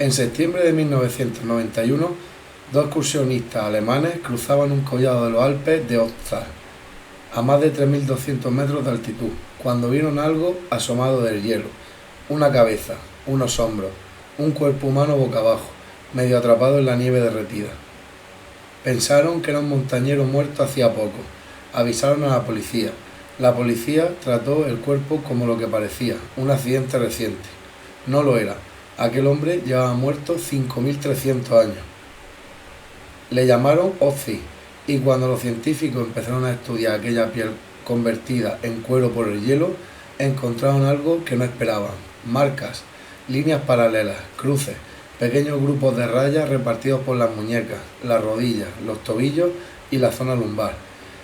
En septiembre de 1991, dos excursionistas alemanes cruzaban un collado de los Alpes de Ozar, a más de 3.200 metros de altitud, cuando vieron algo asomado del hielo: una cabeza, unos hombros, un cuerpo humano boca abajo, medio atrapado en la nieve derretida. Pensaron que era un montañero muerto hacía poco. Avisaron a la policía. La policía trató el cuerpo como lo que parecía, un accidente reciente. No lo era. Aquel hombre llevaba muerto 5.300 años. Le llamaron Ozzy, y cuando los científicos empezaron a estudiar aquella piel convertida en cuero por el hielo, encontraron algo que no esperaban: marcas, líneas paralelas, cruces, pequeños grupos de rayas repartidos por las muñecas, las rodillas, los tobillos y la zona lumbar.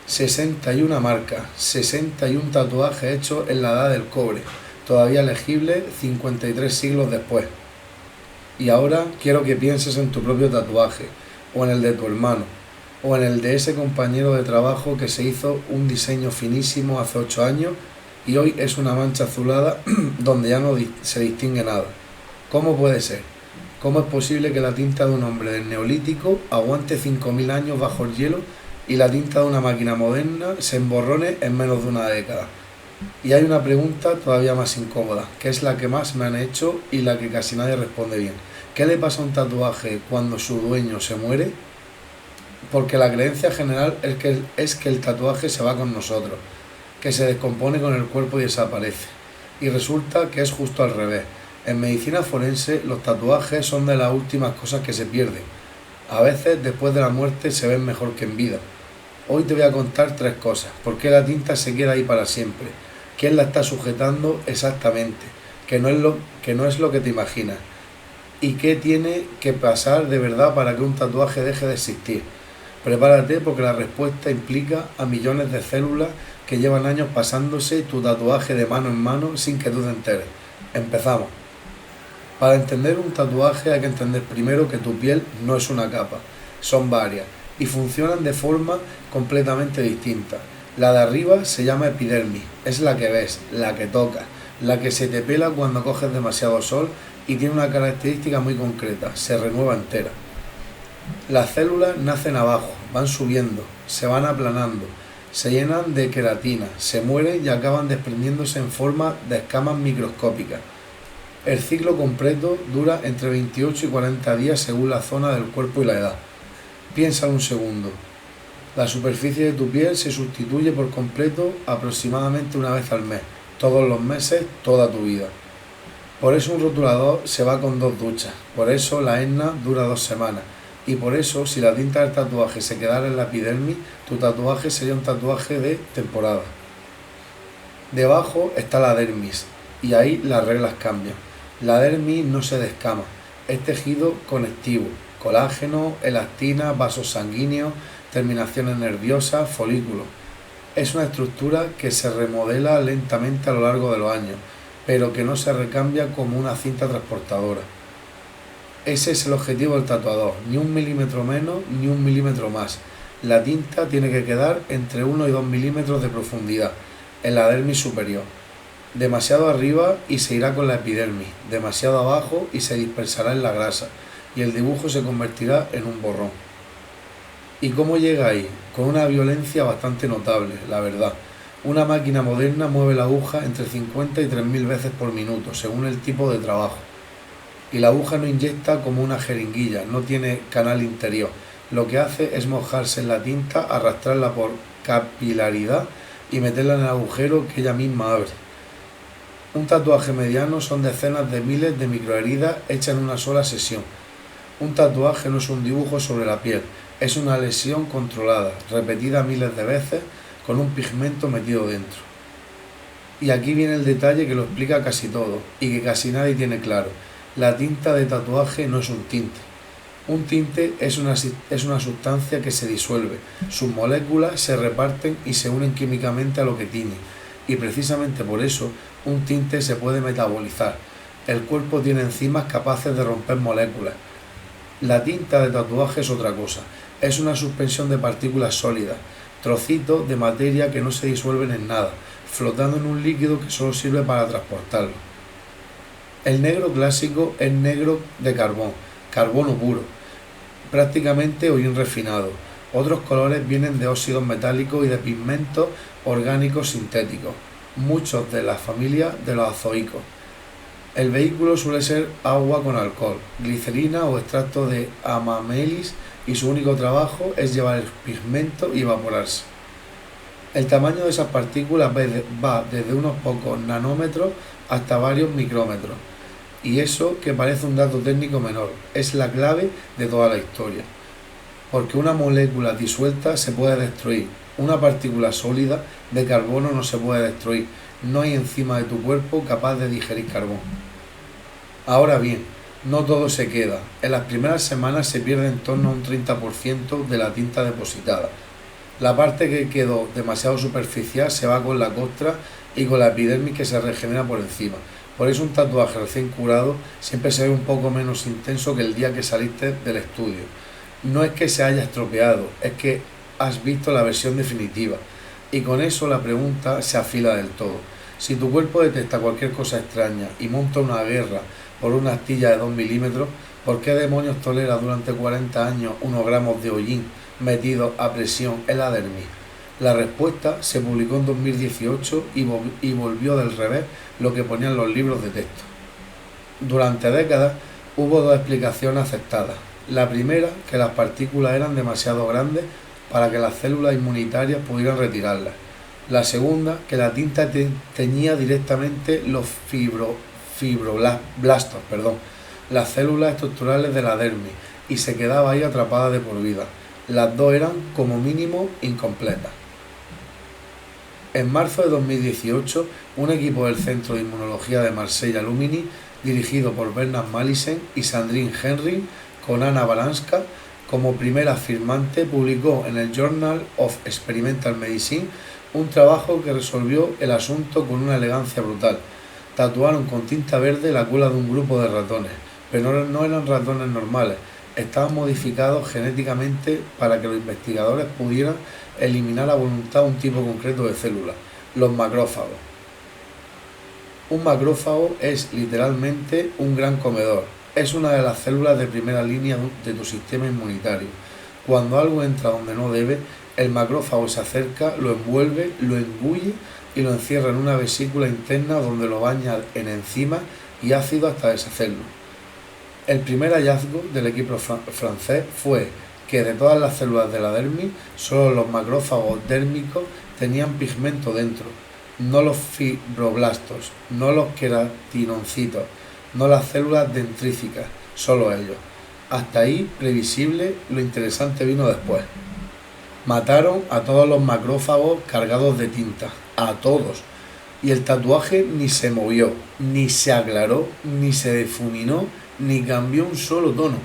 61 marcas, 61 tatuajes hechos en la edad del cobre, todavía legible 53 siglos después. Y ahora quiero que pienses en tu propio tatuaje, o en el de tu hermano, o en el de ese compañero de trabajo que se hizo un diseño finísimo hace 8 años y hoy es una mancha azulada donde ya no se distingue nada. ¿Cómo puede ser? ¿Cómo es posible que la tinta de un hombre del Neolítico aguante 5.000 años bajo el hielo y la tinta de una máquina moderna se emborrone en menos de una década? Y hay una pregunta todavía más incómoda, que es la que más me han hecho y la que casi nadie responde bien. ¿Qué le pasa a un tatuaje cuando su dueño se muere? Porque la creencia general es que el tatuaje se va con nosotros, que se descompone con el cuerpo y desaparece. Y resulta que es justo al revés. En medicina forense, los tatuajes son de las últimas cosas que se pierden. A veces, después de la muerte, se ven mejor que en vida. Hoy te voy a contar 3 cosas. ¿Por qué la tinta se queda ahí para siempre? ¿Quién la está sujetando exactamente? Que no es lo que te imaginas. ¿Y qué tiene que pasar de verdad para que un tatuaje deje de existir? Prepárate, porque la respuesta implica a millones de células que llevan años pasándose tu tatuaje de mano en mano sin que tú te enteres. Empezamos. Para entender un tatuaje hay que entender primero que tu piel no es una capa, son varias y funcionan de forma completamente distinta. La de arriba se llama epidermis, es la que ves, la que tocas, la que se te pela cuando coges demasiado sol y tiene una característica muy concreta: se renueva entera. Las células nacen abajo, van subiendo, se van aplanando, se llenan de queratina, se mueren y acaban desprendiéndose en forma de escamas microscópicas. El ciclo completo dura entre 28 y 40 días según la zona del cuerpo y la edad. Piensa un segundo. La superficie de tu piel se sustituye por completo aproximadamente una vez al mes, todos los meses, toda tu vida. Por eso un rotulador se va con 2 duchas, por eso la henna dura 2 semanas, y por eso si la tinta del tatuaje se quedara en la epidermis, tu tatuaje sería un tatuaje de temporada. Debajo está la dermis, y ahí las reglas cambian. La dermis no se descama, es tejido conectivo, colágeno, elastina, vasos sanguíneos, terminaciones nerviosas, folículos. Es una estructura que se remodela lentamente a lo largo de los años, pero que no se recambia como una cinta transportadora. Ese es el objetivo del tatuador, ni 1 milímetro menos ni 1 milímetro más. La tinta tiene que quedar entre 1 y 2 milímetros de profundidad, en la dermis superior. Demasiado arriba y se irá con la epidermis, demasiado abajo y se dispersará en la grasa, y el dibujo se convertirá en un borrón. ¿Y cómo llega ahí? Con una violencia bastante notable, la verdad. Una máquina moderna mueve la aguja entre 50 y 3.000 veces por minuto, según el tipo de trabajo. Y la aguja no inyecta como una jeringuilla, no tiene canal interior. Lo que hace es mojarse en la tinta, arrastrarla por capilaridad y meterla en el agujero que ella misma abre. Un tatuaje mediano son decenas de miles de microheridas hechas en una sola sesión. Un tatuaje no es un dibujo sobre la piel, es una lesión controlada, repetida miles de veces, con un pigmento metido dentro. Y aquí viene el detalle que lo explica casi todo, y que casi nadie tiene claro. La tinta de tatuaje no es un tinte. Un tinte es una sustancia que se disuelve, sus moléculas se reparten y se unen químicamente a lo que tiñe, y precisamente por eso un tinte se puede metabolizar. El cuerpo tiene enzimas capaces de romper moléculas. La tinta de tatuaje es otra cosa, es una suspensión de partículas sólidas, trocitos de materia que no se disuelven en nada, flotando en un líquido que solo sirve para transportarlo. El negro clásico es negro de carbón, carbono puro, prácticamente hollín refinado. Otros colores vienen de óxidos metálicos y de pigmentos orgánicos sintéticos, muchos de la familia de los azoicos. El vehículo suele ser agua con alcohol, glicerina o extracto de amamelis y su único trabajo es llevar el pigmento y evaporarse. El tamaño de esas partículas va desde unos pocos nanómetros hasta varios micrómetros. Y eso, que parece un dato técnico menor, es la clave de toda la historia. Porque una molécula disuelta se puede destruir, una partícula sólida de carbono no se puede destruir, no hay enzima de tu cuerpo capaz de digerir carbón. Ahora bien, no todo se queda, en las primeras semanas se pierde en torno a un 30% de la tinta depositada. La parte que quedó demasiado superficial se va con la costra y con la epidermis que se regenera por encima. Por eso un tatuaje recién curado siempre se ve un poco menos intenso que el día que saliste del estudio. No es que se haya estropeado, es que has visto la versión definitiva. Y con eso la pregunta se afila del todo. Si tu cuerpo detecta cualquier cosa extraña y monta una guerra por una astilla de 2 milímetros, ¿por qué demonios tolera durante 40 años unos gramos de hollín metidos a presión en la dermis? La respuesta se publicó en 2018 y volvió del revés lo que ponían los libros de texto. Durante décadas hubo dos explicaciones aceptadas. La primera, que las partículas eran demasiado grandes para que las células inmunitarias pudieran retirarlas. La segunda, que la tinta teñía directamente los fibroblastos, las células estructurales de la dermis, y se quedaba ahí atrapada de por vida. Las dos eran, como mínimo, incompletas. En marzo de 2018, un equipo del Centro de Inmunología de Marsella Lumini, dirigido por Bernard Malissen y Sandrine Henry, con Anna Balanska como primera firmante, publicó en el Journal of Experimental Medicine un trabajo que resolvió el asunto con una elegancia brutal. Tatuaron con tinta verde la cola de un grupo de ratones, pero no eran ratones normales, estaban modificados genéticamente para que los investigadores pudieran eliminar a voluntad un tipo concreto de células, los macrófagos. Un macrófago es literalmente un gran comedor. Es una de las células de primera línea de tu sistema inmunitario. Cuando algo entra donde no debe, el macrófago se acerca, lo envuelve, lo engulle y lo encierra en una vesícula interna donde lo baña en enzimas y ácido hasta deshacerlo. El primer hallazgo del equipo francés fue que de todas las células de la dermis, solo los macrófagos dérmicos tenían pigmento dentro, no los fibroblastos, no los queratinocitos, no las células dendríticas, solo ellos. Hasta ahí previsible, lo interesante vino después. Mataron a todos los macrófagos cargados de tinta, a todos, y el tatuaje ni se movió, ni se aclaró, ni se difuminó, ni cambió un solo tono.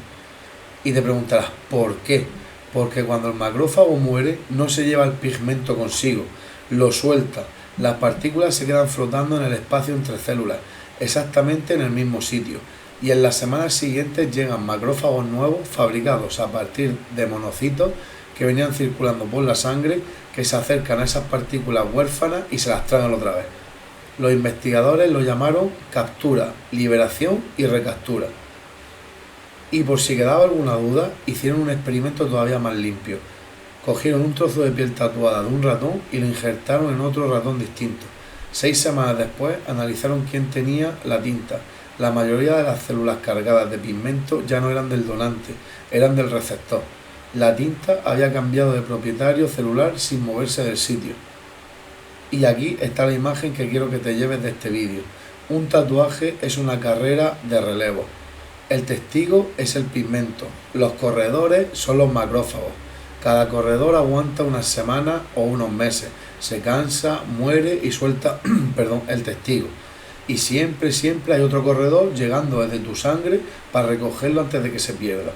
Y te preguntarás, ¿por qué? Porque cuando el macrófago muere no se lleva el pigmento consigo, lo suelta, las partículas se quedan flotando en el espacio entre células, exactamente en el mismo sitio, y en las semanas siguientes llegan macrófagos nuevos fabricados a partir de monocitos que venían circulando por la sangre, que se acercan a esas partículas huérfanas y se las tragan otra vez. Los investigadores lo llamaron captura, liberación y recaptura. Y por si quedaba alguna duda, hicieron un experimento todavía más limpio. Cogieron un trozo de piel tatuada de un ratón y lo injertaron en otro ratón distinto. 6 semanas después analizaron quién tenía la tinta. La mayoría de las células cargadas de pigmento ya no eran del donante, eran del receptor. La tinta había cambiado de propietario celular sin moverse del sitio. Y aquí está la imagen que quiero que te lleves de este vídeo. Un tatuaje es una carrera de relevo. El testigo es el pigmento. Los corredores son los macrófagos. Cada corredor aguanta unas semanas o unos meses. Se cansa, muere y suelta el testigo. Y siempre hay otro corredor llegando desde tu sangre para recogerlo antes de que se pierda.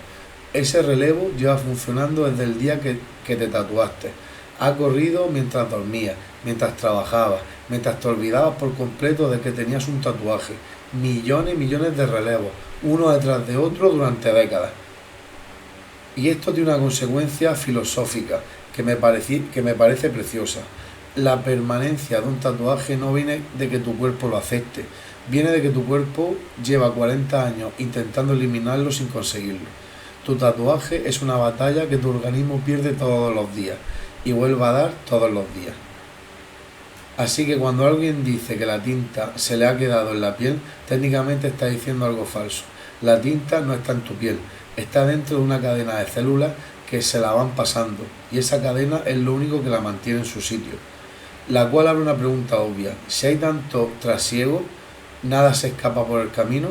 Ese relevo lleva funcionando desde el día que te tatuaste. Ha corrido mientras dormías, mientras trabajabas, mientras te olvidabas por completo de que tenías un tatuaje. Millones y millones de relevos, uno detrás de otro durante décadas. Y esto tiene una consecuencia filosófica que me parece preciosa. La permanencia de un tatuaje no viene de que tu cuerpo lo acepte, Viene de que tu cuerpo lleva 40 años intentando eliminarlo sin conseguirlo. Tu tatuaje es una batalla que tu organismo pierde todos los días y vuelve a dar todos los días. Así que cuando alguien dice que la tinta se le ha quedado en la piel, técnicamente está diciendo algo falso. La tinta no está en tu piel, está dentro de una cadena de células que se la van pasando, y esa cadena es lo único que la mantiene en su sitio. La cual abre una pregunta obvia: si hay tanto trasiego, ¿nada se escapa por el camino?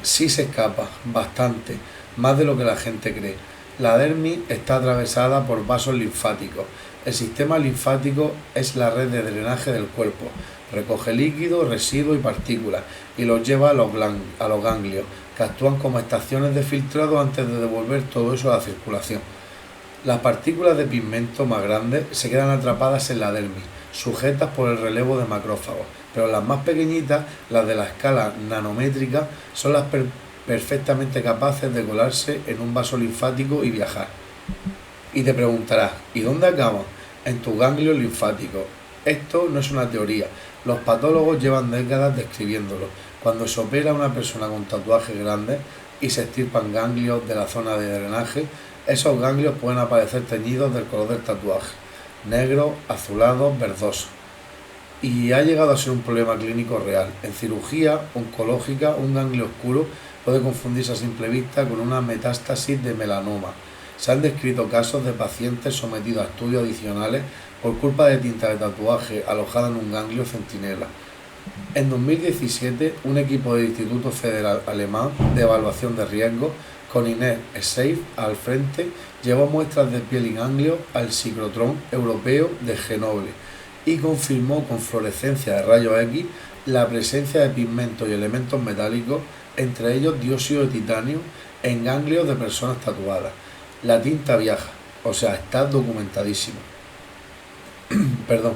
Sí se escapa, bastante, más de lo que la gente cree. La dermis está atravesada por vasos linfáticos. El sistema linfático es la red de drenaje del cuerpo. Recoge líquidos, residuos y partículas y los lleva a los ganglios, que actúan como estaciones de filtrado antes de devolver todo eso a la circulación. Las partículas de pigmento más grandes se quedan atrapadas en la dermis, sujetas por el relevo de macrófagos, pero las más pequeñitas, las de la escala nanométrica, son las perfectamente capaces de colarse en un vaso linfático y viajar. Y te preguntarás, ¿y dónde acaban? En tus ganglios linfáticos. Esto no es una teoría, los patólogos llevan décadas describiéndolo. Cuando se opera a una persona con tatuajes grandes y se extirpan ganglios de la zona de drenaje, esos ganglios pueden aparecer teñidos del color del tatuaje, negro, azulado, verdoso. Y ha llegado a ser un problema clínico real. En cirugía oncológica, un ganglio oscuro puede confundirse a simple vista con una metástasis de melanoma. Se han descrito casos de pacientes sometidos a estudios adicionales por culpa de tinta de tatuaje alojada en un ganglio centinela. En 2017, un equipo del Instituto Federal Alemán de Evaluación de Riesgos, con Inés Seif al frente, llevó muestras de piel y ganglios al ciclotrón europeo de Grenoble y confirmó con fluorescencia de rayos X la presencia de pigmentos y elementos metálicos, entre ellos dióxido de titanio, en ganglios de personas tatuadas. La tinta viaja, o sea, está documentadísimo. Perdón.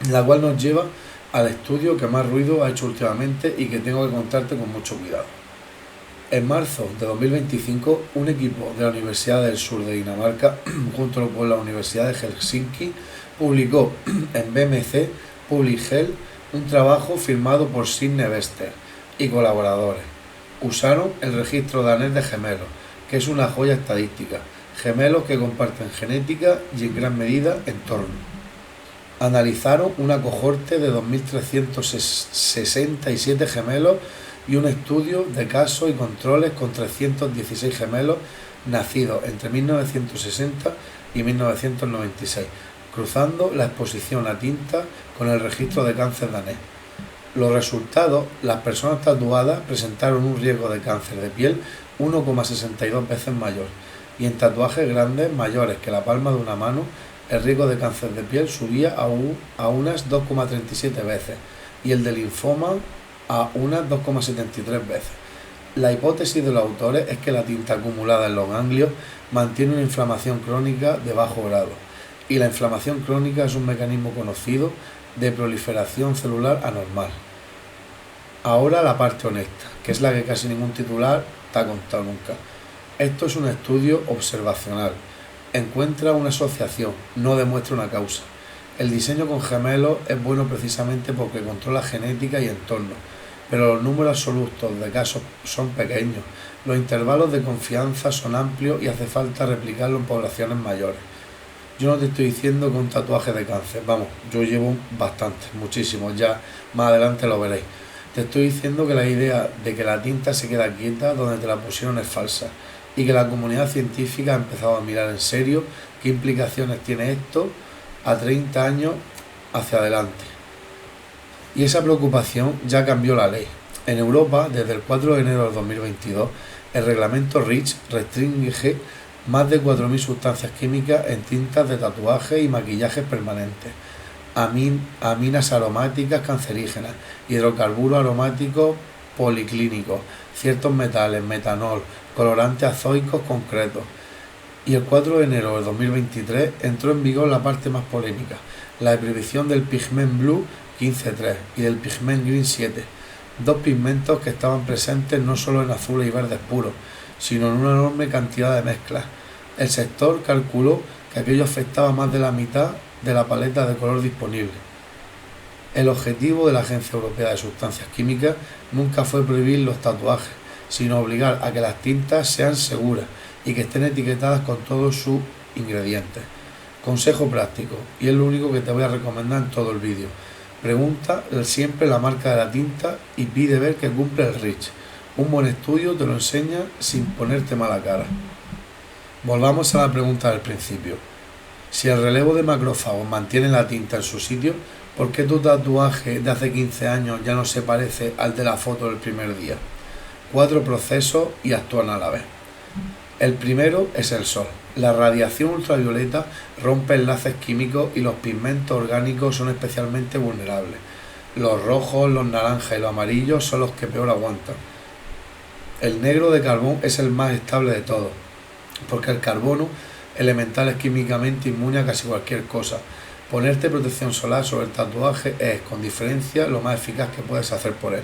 La cual nos lleva al estudio que más ruido ha hecho últimamente y que tengo que contarte con mucho cuidado. En marzo de 2025, un equipo de la Universidad del Sur de Dinamarca, junto con la Universidad de Helsinki, publicó en BMC Public Health un trabajo firmado por Sidney Bester y colaboradores. Usaron el registro danés de gemelos, que es una joya estadística, gemelos que comparten genética y en gran medida entorno. Analizaron una cohorte de 2.367 gemelos y un estudio de casos y controles con 316 gemelos nacidos entre 1960 y 1996, cruzando la exposición a tinta con el registro de cáncer danés. Los resultados: las personas tatuadas presentaron un riesgo de cáncer de piel 1,62 veces mayor, y en tatuajes grandes mayores que la palma de una mano, el riesgo de cáncer de piel subía a unas 2,37 veces y el de linfoma a unas 2,73 veces. La hipótesis de los autores es que la tinta acumulada en los ganglios mantiene una inflamación crónica de bajo grado, y la inflamación crónica es un mecanismo conocido de proliferación celular anormal. Ahora la parte honesta, que es la que casi ningún titular te ha contado nunca. Esto es un estudio observacional. Encuentra una asociación, no demuestra una causa. El diseño con gemelos es bueno precisamente porque controla genética y entorno, pero los números absolutos de casos son pequeños, los intervalos de confianza son amplios y hace falta replicarlo en poblaciones mayores. Yo no te estoy diciendo que un tatuaje de cáncer, vamos, yo llevo bastantes, muchísimos, ya más adelante lo veréis. Te estoy diciendo que la idea de que la tinta se queda quieta donde te la pusieron es falsa, y que la comunidad científica ha empezado a mirar en serio qué implicaciones tiene esto a 30 años hacia adelante. Y esa preocupación ya cambió la ley. En Europa, desde el 4 de enero de 2022, el reglamento REACH restringe más de 4.000 sustancias químicas en tintas de tatuaje y maquillajes permanentes, aminas aromáticas cancerígenas, hidrocarburos aromáticos policlínicos, ciertos metales, metanol, colorantes azoicos concretos. Y el 4 de enero de 2023 entró en vigor la parte más polémica, la prohibición del pigment blue 15.3 y del pigment green 7, dos pigmentos que estaban presentes no solo en azules y verdes puros, sino en una enorme cantidad de mezclas. El sector calculó que aquello afectaba más de la mitad de la paleta de color disponible. El objetivo de la Agencia Europea de Sustancias Químicas nunca fue prohibir los tatuajes, sino obligar a que las tintas sean seguras y que estén etiquetadas con todos sus ingredientes. Consejo práctico, y es lo único que te voy a recomendar en todo el vídeo. Pregunta siempre la marca de la tinta y pide ver que cumple el REACH. Un buen estudio te lo enseña sin ponerte mala cara. Volvamos a la pregunta del principio. Si el relevo de macrófagos mantiene la tinta en su sitio, ¿por qué tu tatuaje de hace 15 años ya no se parece al de la foto del primer día? 4 procesos y actúan a la vez. El primero es el sol. La radiación ultravioleta rompe enlaces químicos y los pigmentos orgánicos son especialmente vulnerables. Los rojos, los naranjas y los amarillos son los que peor aguantan. El negro de carbón es el más estable de todos, porque el carbono elemental es químicamente inmune a casi cualquier cosa. Ponerte protección solar sobre el tatuaje es, con diferencia, lo más eficaz que puedes hacer por él.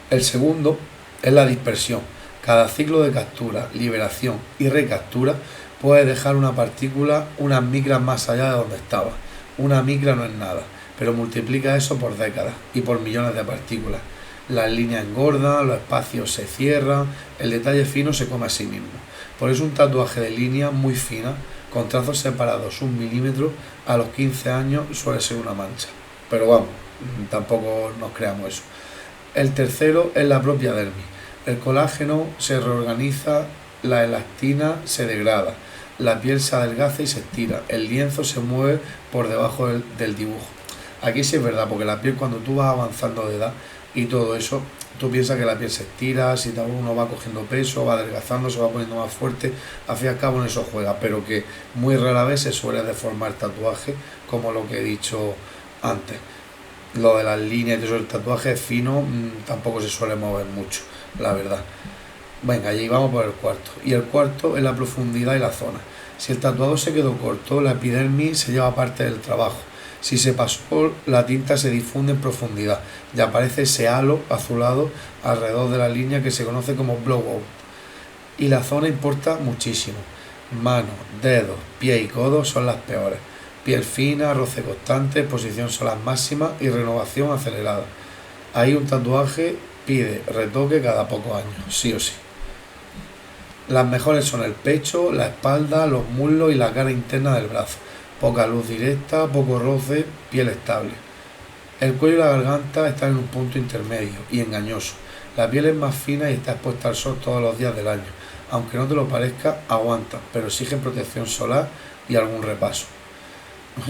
El segundo es la dispersión. Cada ciclo de captura, liberación y recaptura puede dejar una partícula unas micras más allá de donde estaba. Una micra no es nada, pero multiplica eso por décadas y por millones de partículas. Las líneas engordan, los espacios se cierran, el detalle fino se come a sí mismo. Por eso un tatuaje de línea muy fina, con trazos separados 1 milímetro, a los 15 años suele ser una mancha. Pero vamos, tampoco nos creamos eso. El tercero es la propia dermis. El colágeno se reorganiza, la elastina se degrada, la piel se adelgaza y se estira, el lienzo se mueve por debajo del dibujo. Aquí sí es verdad, porque la piel, cuando tú vas avanzando de edad y todo eso, tú piensas que la piel se estira, si uno va cogiendo peso, va adelgazando, se va poniendo más fuerte, al fin y al cabo en eso juega, pero que muy rara vez se suele deformar el tatuaje, como lo que he dicho antes. Lo de las líneas y eso, el tatuaje fino tampoco se suele mover mucho, la verdad. Venga, y vamos por el cuarto. Y el cuarto es la profundidad y la zona. Si el tatuado se quedó corto, la epidermis se lleva parte del trabajo. Si se pasó, la tinta se difunde en profundidad y aparece ese halo azulado alrededor de la línea que se conoce como blowout. Y la zona importa muchísimo. Manos, dedos, pies y codos son las peores. Piel fina, roce constante, exposición solar máxima y renovación acelerada. Ahí un tatuaje pide retoque cada pocos años, sí o sí. Las mejores son el pecho, la espalda, los muslos y la cara interna del brazo. Poca luz directa, poco roce, piel estable. El cuello y la garganta están en un punto intermedio y engañoso. La piel es más fina y está expuesta al sol todos los días del año. Aunque no te lo parezca, aguanta, pero exigen protección solar y algún repaso.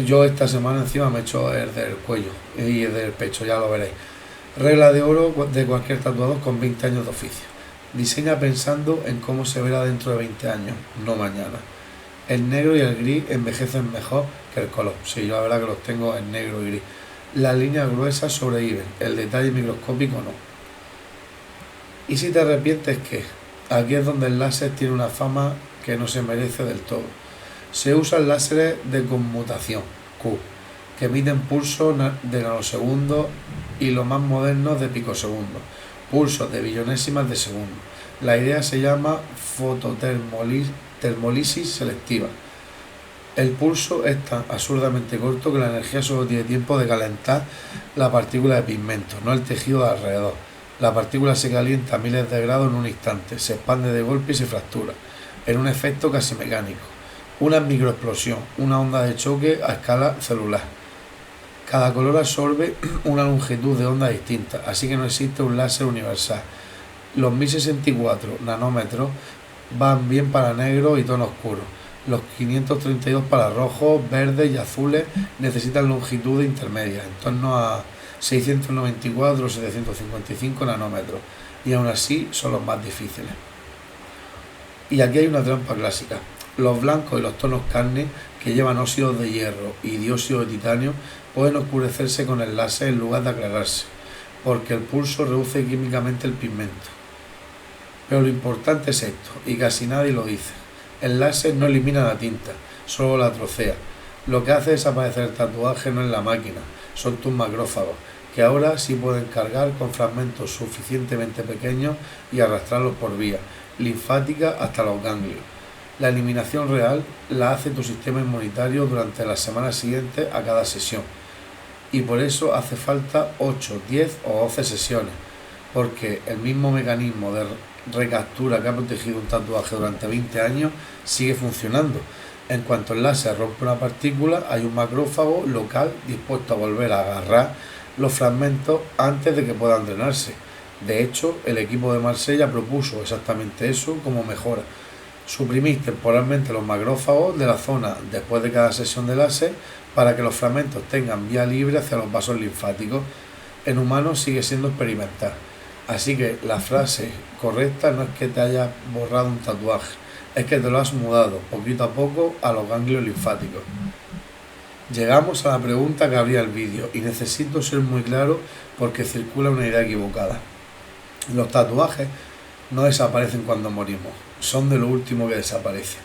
Yo esta semana encima me he hecho el del cuello y el del pecho, ya lo veréis. Regla de oro de cualquier tatuador con 20 años de oficio. Diseña pensando en cómo se verá dentro de 20 años, no mañana. El negro y el gris envejecen mejor que el color. Sí, yo la verdad que los tengo en negro y gris. Las líneas gruesas sobreviven, el detalle microscópico no. Y si te arrepientes, ¿qué? Aquí es donde el láser tiene una fama que no se merece del todo. Se usan láseres de conmutación, Q, que emiten pulsos de nanosegundos y los más modernos de picosegundos, pulsos de billonésimas de segundo. La idea se llama fototermólisis selectiva. El pulso es tan absurdamente corto que la energía solo tiene tiempo de calentar la partícula de pigmento, no el tejido de alrededor. La partícula se calienta a miles de grados en un instante, se expande de golpe y se fractura, en un efecto casi mecánico. Una microexplosión, una onda de choque a escala celular. Cada color absorbe una longitud de onda distinta, así que no existe un láser universal. Los 1064 nanómetros van bien para negro y tono oscuro. Los 532 para rojos, verdes y azules necesitan longitudes intermedias, en torno a 694 o 755 nanómetros, y aún así son los más difíciles. Y aquí hay una trampa clásica. Los blancos y los tonos carne, que llevan óxidos de hierro y dióxido de titanio, pueden oscurecerse con el láser en lugar de aclararse, porque el pulso reduce químicamente el pigmento. Pero lo importante es esto, y casi nadie lo dice. El láser no elimina la tinta, solo la trocea. Lo que hace desaparecer el tatuaje no es la máquina, son tus macrófagos, que ahora sí pueden cargar con fragmentos suficientemente pequeños y arrastrarlos por vía linfática hasta los ganglios. La eliminación real la hace tu sistema inmunitario durante las semanas siguientes a cada sesión. y por eso hace falta 8, 10 o 12 sesiones, porque el mismo mecanismo de recaptura que ha protegido un tatuaje durante 20 años sigue funcionando. En cuanto el láser rompe una partícula, hay un macrófago local dispuesto a volver a agarrar los fragmentos antes de que puedan drenarse. De hecho, el equipo de Marsella propuso exactamente eso como mejora: suprimir temporalmente los macrófagos de la zona después de cada sesión de láser para que los fragmentos tengan vía libre hacia los vasos linfáticos. En humanos sigue siendo experimental, así que la frase correcta no es que te hayas borrado un tatuaje, es que te lo has mudado poquito a poco a los ganglios linfáticos. Llegamos a la pregunta que abría el vídeo y necesito ser muy claro porque circula una idea equivocada. Los tatuajes no desaparecen cuando morimos, son de lo último que desaparece.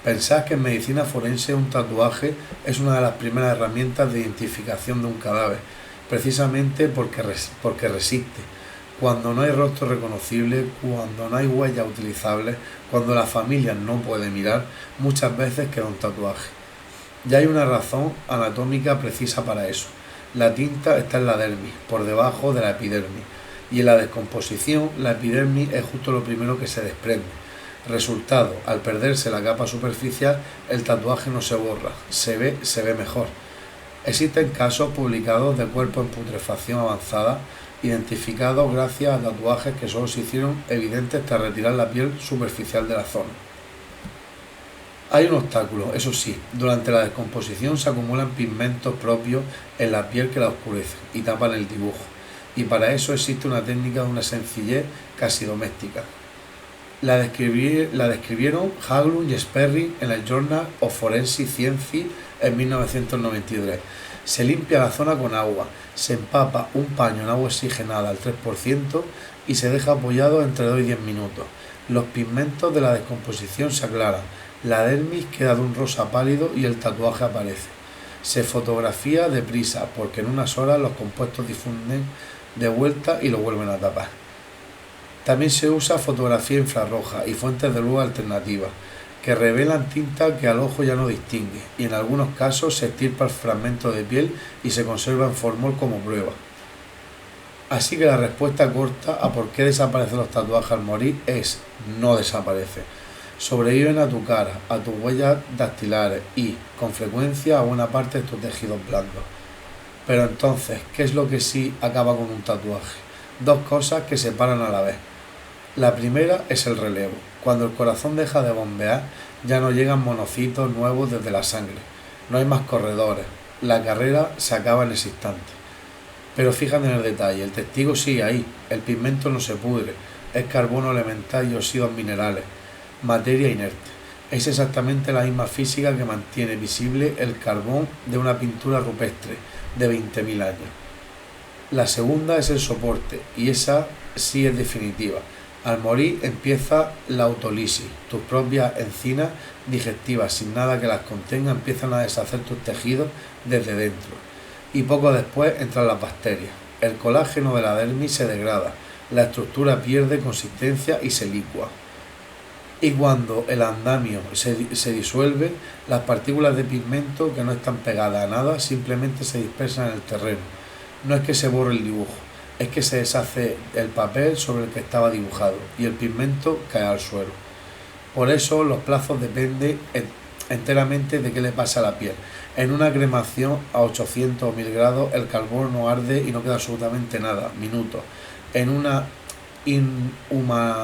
Pensad que en medicina forense un tatuaje es una de las primeras herramientas de identificación de un cadáver, precisamente porque resiste. Cuando no hay rostro reconocible, cuando no hay huellas utilizables, cuando la familia no puede mirar, muchas veces queda un tatuaje. Ya hay una razón anatómica precisa para eso. La tinta está en la dermis, por debajo de la epidermis, y en la descomposición la epidermis es justo lo primero que se desprende. Resultado: al perderse la capa superficial, el tatuaje no se borra, se ve mejor. Existen casos publicados de cuerpos en putrefacción avanzada, identificados gracias a tatuajes que solo se hicieron evidentes tras retirar la piel superficial de la zona. Hay un obstáculo, eso sí: durante la descomposición se acumulan pigmentos propios en la piel que la oscurecen y tapan el dibujo, y para eso existe una técnica de una sencillez casi doméstica. La describieron Haglund y Sperry en el Journal of Forensic Science en 1993. Se limpia la zona con agua, se empapa un paño en agua oxigenada al 3% y se deja apoyado entre 2 y 10 minutos. Los pigmentos de la descomposición se aclaran, la dermis queda de un rosa pálido y el tatuaje aparece. Se fotografía deprisa porque en unas horas los compuestos difunden de vuelta y lo vuelven a tapar. También se usa fotografía infrarroja y fuentes de luz alternativas, que revelan tinta que al ojo ya no distingue, y en algunos casos se extirpa el fragmento de piel y se conserva en formol como prueba. Así que la respuesta corta a por qué desaparecen los tatuajes al morir es: no desaparece. Sobreviven a tu cara, a tus huellas dactilares y, con frecuencia, a buena parte de tus tejidos blandos. Pero entonces, ¿qué es lo que sí acaba con un tatuaje? Dos cosas que se paran a la vez. La primera es el relevo. Cuando el corazón deja de bombear, ya no llegan monocitos nuevos desde la sangre. No hay más corredores. La carrera se acaba en ese instante. Pero fíjate en el detalle, el testigo sigue ahí, el pigmento no se pudre, es carbono elemental y óxidos minerales, materia inerte. Es exactamente la misma física que mantiene visible el carbón de una pintura rupestre de 20.000 años. La segunda es el soporte, y esa sí es definitiva. Al morir empieza la autólisis. Tus propias enzimas digestivas, sin nada que las contenga, empiezan a deshacer tus tejidos desde dentro. Y poco después entran las bacterias. El colágeno de la dermis se degrada, la estructura pierde consistencia y se licúa. Y cuando el andamio se disuelve, las partículas de pigmento que no están pegadas a nada simplemente se dispersan en el terreno. No es que se borre el dibujo, es que se deshace el papel sobre el que estaba dibujado y el pigmento cae al suelo. Por eso los plazos dependen enteramente de qué le pasa a la piel. En una cremación a 800 o 1000 grados el carbón no arde y no queda absolutamente nada, minutos. En una inhumación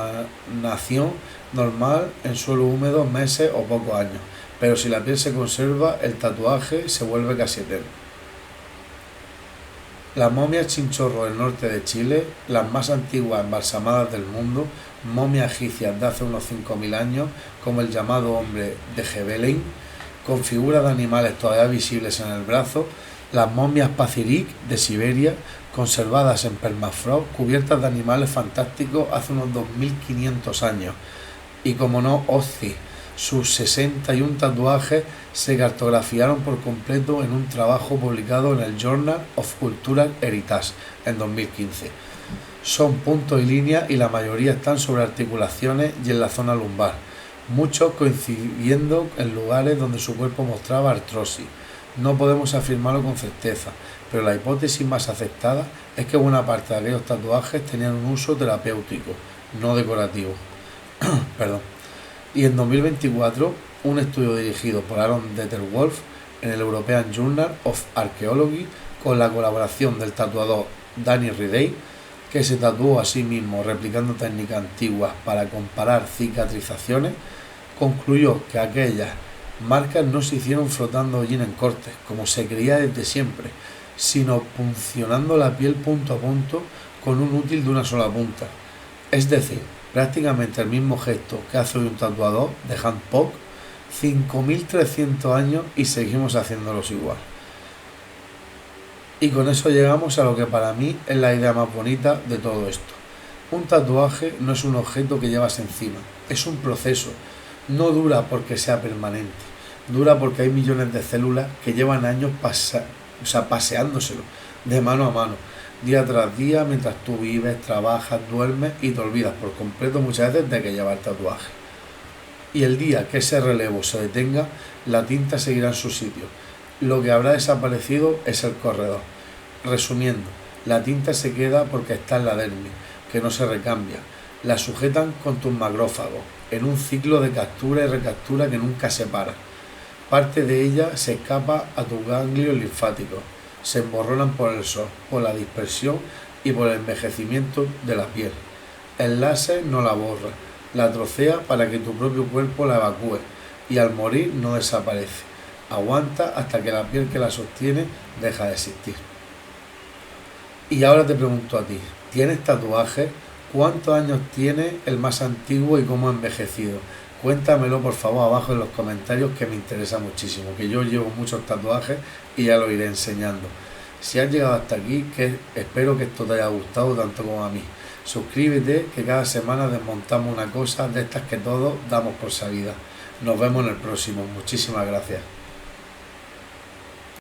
normal, en suelo húmedo, meses o pocos años. Pero si la piel se conserva, el tatuaje se vuelve casi eterno. Las momias chinchorro del norte de Chile, las más antiguas embalsamadas del mundo, momias egipcias de hace unos 5000 años, como el llamado hombre de Gebelein, con figuras de animales todavía visibles en el brazo, las momias Pacific de Siberia, conservadas en permafrost, cubiertas de animales fantásticos hace unos 2500 años, y como no, Ozzy. Sus 61 tatuajes se cartografiaron por completo en un trabajo publicado en el Journal of Cultural Heritage en 2015. Son puntos y líneas y la mayoría están sobre articulaciones y en la zona lumbar, muchos coincidiendo en lugares donde su cuerpo mostraba artrosis. No podemos afirmarlo con certeza, pero la hipótesis más aceptada es que buena parte de aquellos tatuajes tenían un uso terapéutico, no decorativo. Perdón. Y en 2024, un estudio dirigido por Aaron Detterwolf en el European Journal of Archaeology, con la colaboración del tatuador Danny Ridley, que se tatuó a sí mismo replicando técnicas antiguas para comparar cicatrizaciones, concluyó que aquellas marcas no se hicieron frotando hollín en cortes, como se creía desde siempre, sino puncionando la piel punto a punto con un útil de una sola punta. Es decir, prácticamente el mismo gesto que hace hoy un tatuador de hand poke, 5.300 años y seguimos haciéndolos igual. Y con eso llegamos a lo que para mí es la idea más bonita de todo esto. Un tatuaje no es un objeto que llevas encima, es un proceso. No dura porque sea permanente, dura porque hay millones de células que llevan años paseándoselo de mano a mano, día tras día, mientras tú vives, trabajas, duermes y te olvidas por completo muchas veces de que lleva el tatuaje. Y el día que ese relevo se detenga, la tinta seguirá en su sitio. Lo que habrá desaparecido es el corredor. Resumiendo, la tinta se queda porque está en la dermis, que no se recambia. La sujetan con tus macrófagos, en un ciclo de captura y recaptura que nunca se para. Parte de ella se escapa a tus ganglios linfáticos, se emborronan por el sol, por la dispersión y por el envejecimiento de la piel. El láser no la borra, la trocea para que tu propio cuerpo la evacúe y al morir no desaparece. Aguanta hasta que la piel que la sostiene deja de existir. Y ahora te pregunto a ti, ¿tienes tatuajes? ¿Cuántos años tiene el más antiguo y cómo ha envejecido? Cuéntamelo por favor abajo en los comentarios, que me interesa muchísimo, que yo llevo muchos tatuajes y ya lo iré enseñando. Si has llegado hasta aquí, espero que esto te haya gustado tanto como a mí. Suscríbete, que cada semana desmontamos una cosa de estas que todos damos por sabida. Nos vemos en el próximo. Muchísimas gracias.